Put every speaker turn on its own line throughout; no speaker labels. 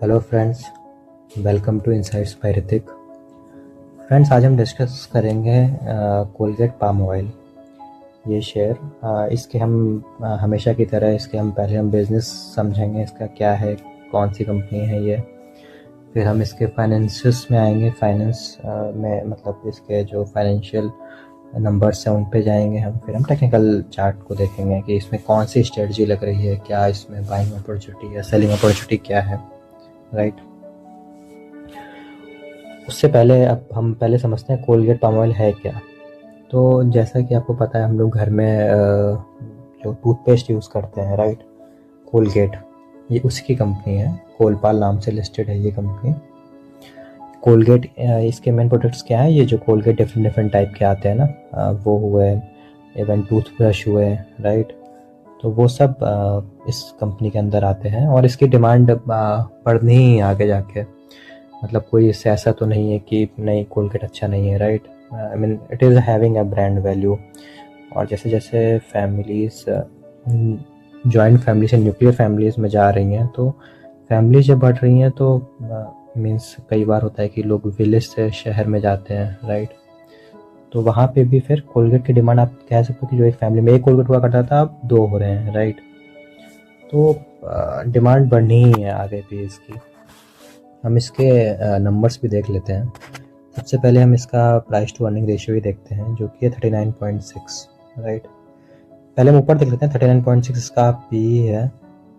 Hello friends, welcome to insights by Hrithik. Friends, आज हम discuss करेंगे कोलगेट पाम ऑयल। ये शेयर इसके हम हमेशा की तरह इसके हम पहले हम बिज़नेस समझेंगे, इसका क्या है, कौन सी कंपनी है ये। फिर हम इसके फाइनेंसिस में आएंगे, फाइनेंस में मतलब इसके जो फाइनेंशियल नंबर्स हैं उन पे जाएंगे हम। फिर हम टेक्निकल चार्ट को देखेंगे कि इसमें कौन सी स्ट्रेटजी लग रही है, क्या इसमें बाइंग अपॉर्चुनिटी या सेलिंग अपॉर्चुनिटी क्या है, राइट। उससे पहले अब हम पहले समझते हैं कोलगेट पाम ऑयल है क्या। तो जैसा कि आपको पता है, हम लोग घर में जो टूथपेस्ट यूज़ करते हैं, राइट, कोलगेट, ये उसी की कंपनी है। कोलपाल नाम से लिस्टेड है ये कंपनी। कोलगेट इसके मेन प्रोडक्ट्स क्या है, ये जो कोलगेट डिफरेंट डिफरेंट टाइप के आते हैं ना, वो हुए, इवन टूथब्रश हुए, राइट। तो वो सब इस कंपनी के अंदर आते हैं और इसकी डिमांड बढ़नी ही आगे जाके। मतलब कोई इससे ऐसा तो नहीं है कि नहीं कोलगेट अच्छा नहीं है, right. I mean it is having a brand value. और जैसे जैसे फैमिलीज जॉइंट फैमिली से न्यूक्लियर फैमिलीज़ में जा रही हैं, तो फैमिली जब बढ़ रही हैं तो मीन्स कई बार होता है कि लोग विलेज से शहर में जाते हैं, राइट। तो वहाँ पे भी फिर कोलगेट की डिमांड, आप कह सकते हो कि जो एक फैमिली में एक कोलगेट हुआ करता था, अब 2 हो रहे हैं, राइट। तो डिमांड बढ़नी ही है आगे भी इसकी। हम इसके नंबर्स भी देख लेते हैं। सबसे पहले हम इसका प्राइस टू अर्निंग रेशियो ही देखते हैं, जो कि है 39.6, राइट। पहले हम ऊपर देख लेते हैं, 39.6 इसका पी है।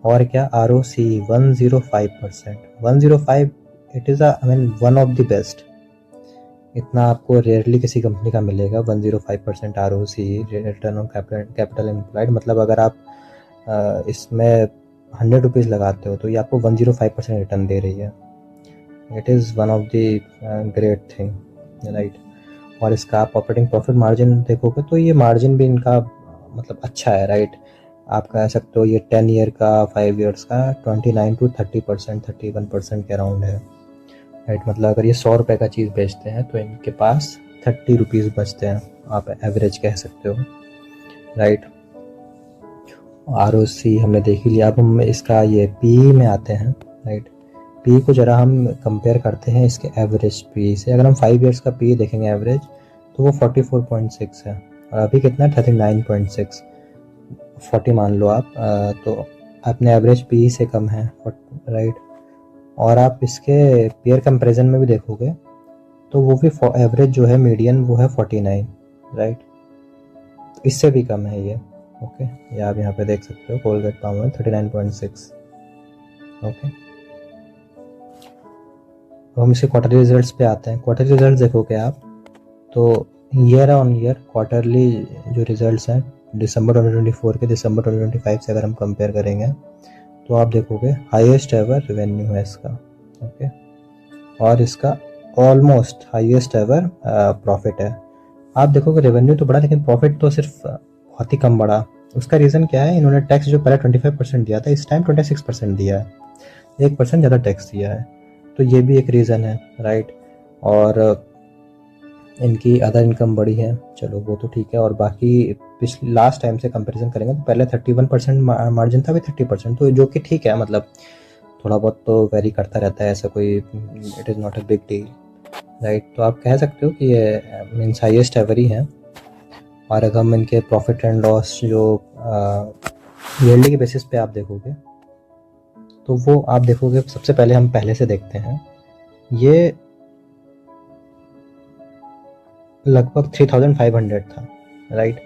और क्या, R O C 105%, 105, it is I mean one of the best. इतना आपको रेयरली किसी कंपनी का मिलेगा, 105% R O C, return on capital employed. मतलब अगर आप इसमें 100 रुपीज़ लगाते हो तो ये आपको 105% रिटर्न दे रही है। It is one of the great thing, right. और इसका आप ऑपरेटिंग प्रॉफिट मार्जिन देखोगे तो ये मार्जिन भी इनका मतलब अच्छा है, राइट। आप कह सकते हो ये 10 ईयर का, 5 ईयर्स का 29 to 30%, 31% के अराउंड है, राइट। मतलब अगर ये 100 रुपये का चीज़ बेचते हैं तो इनके पास 30 रुपीज़ बचते हैं, आप एवरेज कह सकते हो, राइट। आर ओ सी हमने देख ही लिया। अब हम इसका ये पी में आते हैं, राइट। पी को ज़रा हम कंपेयर करते हैं इसके एवरेज पी से। अगर हम 5 ईयर्स का पी देखेंगे एवरेज, तो वो 44.6 है। और अभी कितना है, 39.6, 40 मान लो आप, तो अपने एवरेज पी से कम है, राइट। और आप इसके पेयर कंपैरिजन में भी देखोगे तो वो भी एवरेज जो है, मीडियन, वो है 49, राइट। इससे भी कम है ये, ओके। ये आप यहाँ पे देख सकते हो, कोलगेट पाम ऑयल 39.6, ओके। तो हम इसके क्वार्टरली रिजल्ट्स पे आते हैं। क्वार्टरली रिजल्ट देखोगे आप तो ईयर ऑन ईयर क्वार्टरली जो रिजल्ट्स हैं, दिसंबर 2024 के दिसंबर 2025 से अगर हम कंपेयर करेंगे तो आप देखोगे हाईएस्ट एवर रेवेन्यू है इसका, ओके। और इसका ऑलमोस्ट हाईएस्ट एवर प्रॉफिट है। आप देखोगे रेवेन्यू तो बढ़ा, लेकिन प्रॉफिट तो सिर्फ बहुत ही कम बढ़ा। उसका रीज़न क्या है, इन्होंने टैक्स जो पहले 25% दिया था, इस टाइम 26% दिया है, 1% ज़्यादा टैक्स दिया है। तो ये भी एक रीज़न है, राइट। और इनकी अदर इनकम बढ़ी है, चलो वो तो ठीक है। और बाकी पिछले लास्ट टाइम से कंपैरिजन करेंगे तो पहले 31% मार्जिन था, अभी 30%, तो जो कि ठीक है। मतलब थोड़ा बहुत तो वेरी करता रहता है, ऐसा कोई it is not a big deal, right. तो आप कह सकते हो कि ये मीन्स हाईएस्ट एवर ही है। और अगर हम इनके प्रॉफिट एंड लॉस जो ईयरली के बेसिस पे आप देखोगे तो वो आप देखोगे, सबसे पहले हम पहले से देखते हैं, ये लगभग 3500 था, राइट।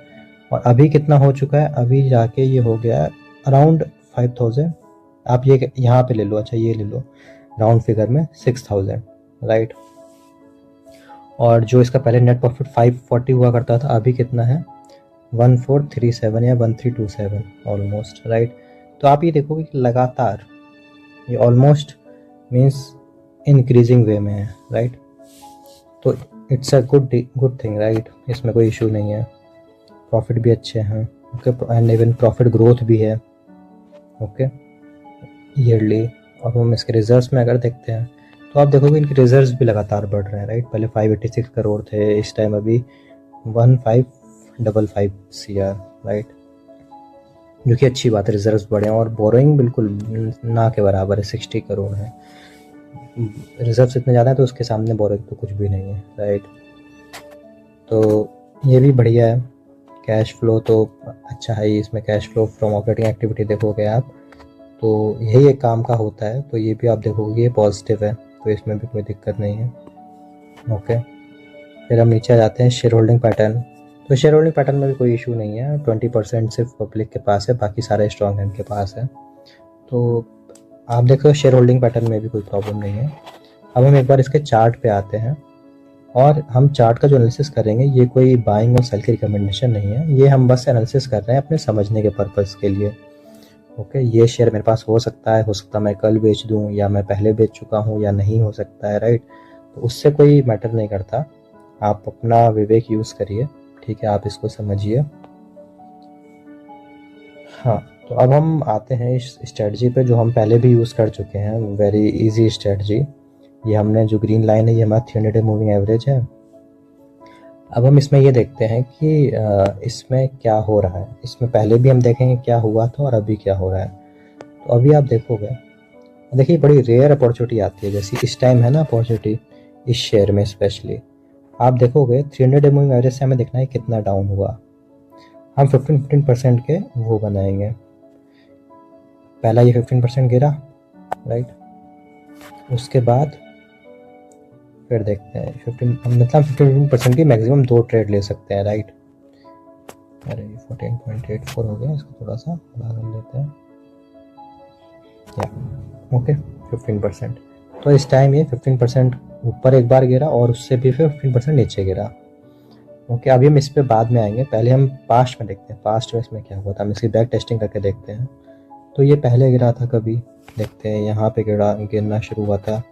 और अभी कितना हो चुका है, अभी जाके ये हो गया अराउंड 5000। आप ये यहाँ पे ले लो, अच्छा ये ले लो राउंड फिगर में 6000, राइट। और जो इसका पहले नेट प्रॉफिट 540 हुआ करता था, अभी कितना है, 1437 या 1327 ऑलमोस्ट, राइट। तो आप ये देखोगे कि लगातार ये ऑलमोस्ट मीन्स इंक्रीजिंग वे में है, राइट। तो it's a good thing, right. इसमें कोई इशू नहीं है, प्रॉफिट भी अच्छे हैं, okay. And even profit growth भी है, ओके, ईयरली। और हम इसके रिजर्व्स में अगर देखते हैं तो आप देखोगे इनके रिजर्व्स भी लगातार बढ़ रहे हैं, राइट। पहले 586 करोड़ थे, इस टाइम अभी 1555 CR, राइट। जो कि अच्छी बात है, रिजर्व्स बढ़े हैं और बोरोइंग बिल्कुल ना के बराबर है, 60 करोड़ है। रिजर्व्स इतने ज़्यादा है तो उसके सामने बोरोइंग तो कुछ भी नहीं है, राइट। तो ये भी बढ़िया है। कैश फ्लो तो अच्छा है, इसमें cash flow from operating activity देखोगे आप तो यही एक काम का होता है, तो ये भी आप देखोगे ये पॉजिटिव है, तो इसमें भी कोई दिक्कत नहीं है। ओके, फिर हम नीचे आ जाते हैं शेयर होल्डिंग पैटर्न। तो शेयर होल्डिंग पैटर्न में भी कोई इशू नहीं है, 20% सिर्फ पब्लिक के पास है, बाकी सारे स्ट्रॉन्ग हैंड के पास है। तो आप देखो शेयर होल्डिंग पैटर्न में भी कोई प्रॉब्लम नहीं है। अब हम एक बार इसके चार्ट पे आते हैं और हम चार्ट का जो एनालिसिस करेंगे ये कोई बाइंग और सेल की रिकमेंडेशन नहीं है, ये हम बस एनालिसिस कर रहे हैं अपने समझने के पर्पज़ के लिए। ओके, ये शेयर मेरे पास हो सकता है मैं कल बेच दूं या मैं पहले बेच चुका हूं या नहीं हो सकता है, राइट। तो उससे कोई मैटर नहीं करता, आप अपना विवेक यूज़ करिए, ठीक है, आप इसको समझिए। हाँ, तो अब हम आते हैं इस स्ट्रेटजी पे जो हम पहले भी यूज़ कर चुके हैं, वेरी इजी स्ट्रेटजी। ये हमने जो ग्रीन लाइन है ये हमारा 300 डे मूविंग एवरेज है। अब हम इसमें ये देखते हैं कि इसमें क्या हो रहा है, इसमें पहले भी हम देखेंगे क्या हुआ था और अभी क्या हो रहा है। तो अभी आप देखोगे, देखिए बड़ी रेयर अपॉर्चुनिटी आती है, जैसे इस टाइम है ना अपॉर्चुनिटी इस शेयर में स्पेशली। आप देखोगे 300 डे मूविंग एवरेज से हमें देखना है कितना डाउन हुआ, हम 15% के वो बनाएंगे। पहला ये 15% गिरा, राइट। उसके बाद फिर देखते हैं 15% की मैक्सिमम 2 ट्रेड ले सकते हैं, राइट। अरे 14.84 हो गया, इसको थोड़ा सा बड़ा कर लेते हैं, या ओके 15%। तो इस टाइम ये 15% ऊपर एक बार गिरा और उससे भी फिर 15% नीचे गिरा। ओके, अभी हम इस पे बाद में आएंगे, पहले हम पास्ट में देखते हैं, पास्ट में इसमें क्या हुआ था, हम इसकी बैक टेस्टिंग करके देखते हैं। तो ये पहले गिरा था कभी, देखते हैं यहाँ पे गिरना शुरू हुआ था,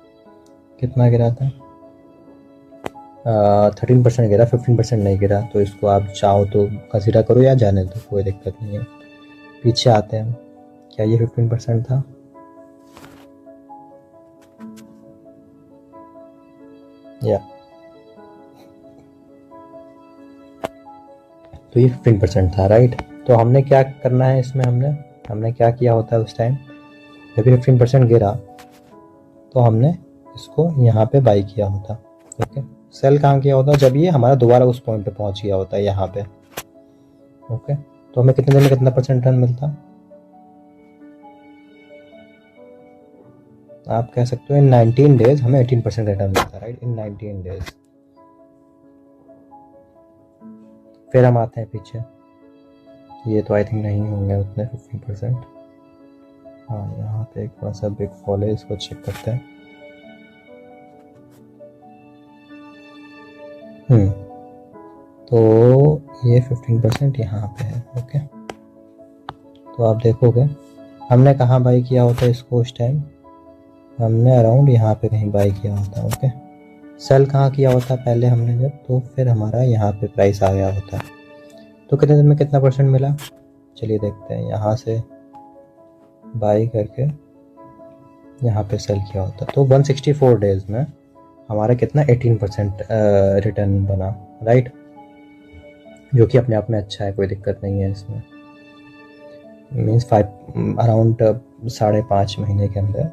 कितना गिरा था 13% गिरा, 15% नहीं गिरा। तो इसको आप चाहो तो कंसिडर करो या जाने दो, कोई दिक्कत नहीं है। पीछे आते हैं, क्या ये 15% था, या तो ये 15% था, राइट। तो हमने क्या करना है इसमें, हमने क्या किया होता है उस टाइम जब ये 15% गिरा तो हमने इसको यहाँ पे बाई किया होता। ओके, सेल कहाँ किया होता, जब ये हमारा दोबारा उस पॉइंट पे पहुंच गया होता है यहाँ पे। ओके, तो हमें कितने दिन में कितना % टर्न मिलता, आप कह सकते हो इन 19 डेज हमें 18% रिटर्न मिलता है, राइट, इन 19 डेज। फिर हम आते हैं पीछे, ये तो आई थिंक नहीं होंगे उतने 15%। हाँ, यहाँ पे एक थोड़ा सा बिग फॉल है, इसको चेक करते हैं। तो ये 15% यहाँ पे है। ओके, तो आप देखोगे हमने कहाँ बाई किया होता है इसको, उस टाइम हमने अराउंड यहाँ पे कहीं बाई किया होता। ओके, सेल कहाँ किया होता पहले हमने जब, तो फिर हमारा यहाँ पे प्राइस आ गया होता। तो कितने दिन में कितना % मिला, चलिए देखते हैं। यहाँ से बाई करके यहाँ पे सेल किया होता तो 164 डेज में हमारा कितना 18% रिटर्न बना, राइट, जो कि अपने आप में अच्छा है, कोई दिक्कत नहीं है इसमें। मीन्स अराउंड 5.5 महीने के अंदर।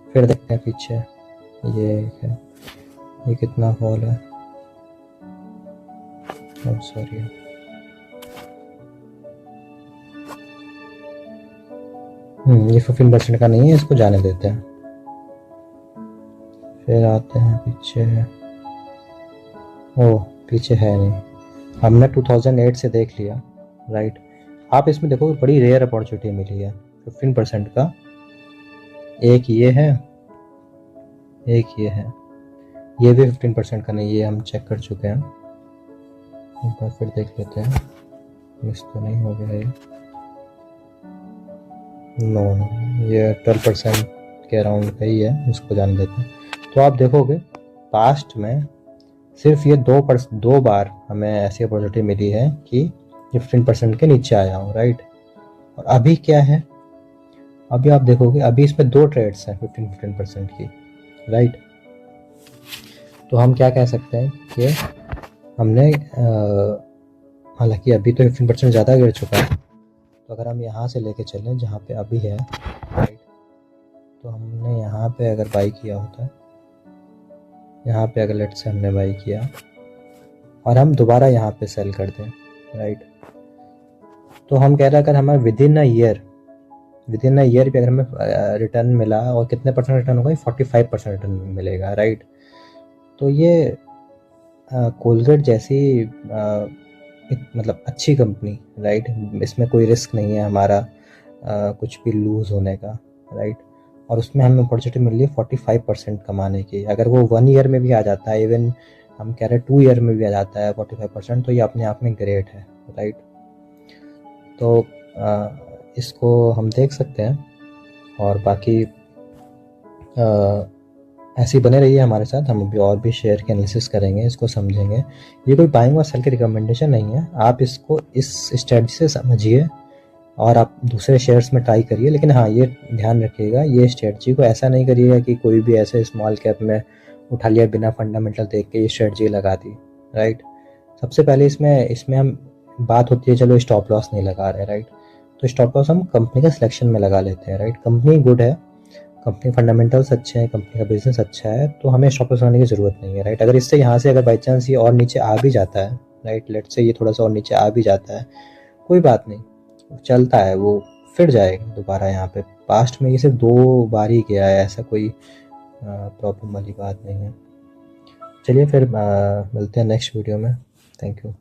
फिर देखते हैं पीछे, ये कितना फॉल है, सॉरी, ये 15% का नहीं है, इसको जाने देते हैं। फिर आते हैं पीछे, पीछे है नहीं, हमने 2008 से देख लिया, राइट। आप इसमें देखो बड़ी रेयर अपॉर्चुनिटी मिली है 15% का, एक ये है, एक ये है, ये भी 15% का नहीं, ये हम चेक कर चुके हैं। एक बार फिर देख लेते हैं, मिस तो नहीं हो गया ये, नो, ये 12% के अराउंड का ही है, उसको जाने देते हैं। तो आप देखोगे पास्ट में सिर्फ ये 2 बार हमें ऐसी अपॉर्चुनिटी मिली है कि 15% के नीचे आया हूँ, राइट। और अभी क्या है, अभी आप देखोगे अभी इसमें 2 ट्रेड्स हैं 15% की, राइट। तो हम क्या कह सकते हैं कि हालांकि अभी तो 15% ज़्यादा गिर चुका है। तो अगर हम यहाँ से लेके चलें जहाँ पे अभी है, राइट, तो हमने यहाँ पे अगर बाई किया होता, यहाँ पे अगर लेट से हमने बाई किया और हम दोबारा यहाँ पे सेल कर दें, राइट, तो हम कह रहे हैं अगर हमें विद इन अ ईयर भी अगर हमें रिटर्न मिला, और कितने परसेंट रिटर्न होगा, 45% रिटर्न मिलेगा, राइट। तो ये कोलगेट जैसी एक मतलब अच्छी कंपनी, राइट, इसमें कोई रिस्क नहीं है हमारा कुछ भी लूज़ होने का, राइट, और उसमें हमें अपॉर्चुनिटी मिल रही है 45% कमाने की। अगर वो 1 ईयर में भी आ जाता है, इवन हम कह रहे हैं 2 ईयर में भी आ जाता है 45%, तो ये अपने आप में ग्रेट है, राइट। तो इसको हम देख सकते हैं, और बाकी ऐसे ही बने रहिए हमारे साथ, हम अभी और भी शेयर के एनालिसिस करेंगे, इसको समझेंगे। ये कोई बाइंग और सेल की रिकमेंडेशन नहीं है, आप इसको इस स्ट्रेटजी से समझिए और आप दूसरे शेयर्स में ट्राई करिए। लेकिन हाँ, ये ध्यान रखिएगा, ये स्ट्रेटजी को ऐसा नहीं करिएगा कि कोई भी ऐसे स्मॉल कैप में उठा लिया बिना फंडामेंटल देख के ये स्ट्रेटजी लगा दी, राइट। सबसे पहले इसमें हम बात होती है, चलो स्टॉप लॉस नहीं लगा रहे, राइट, तो स्टॉप लॉस हम कंपनी के सिलेक्शन में लगा लेते हैं, राइट। कंपनी गुड है, कंपनी फंडामेंटल्स अच्छे हैं, कंपनी का बिजनेस अच्छा है, तो हमें स्टॉप लॉस लगाने की ज़रूरत नहीं है, राइट। अगर इससे यहाँ से अगर बाई चांस ये और नीचे आ भी जाता है, राइट, लेट से ये थोड़ा सा और नीचे आ भी जाता है, कोई बात नहीं, चलता है, वो फिर जाएगा दोबारा यहाँ पे। पास्ट में ये सिर्फ 2 बार ही गया है, ऐसा कोई प्रॉब्लम वाली बात नहीं है। चलिए फिर मिलते हैं नेक्स्ट वीडियो में। Thank you.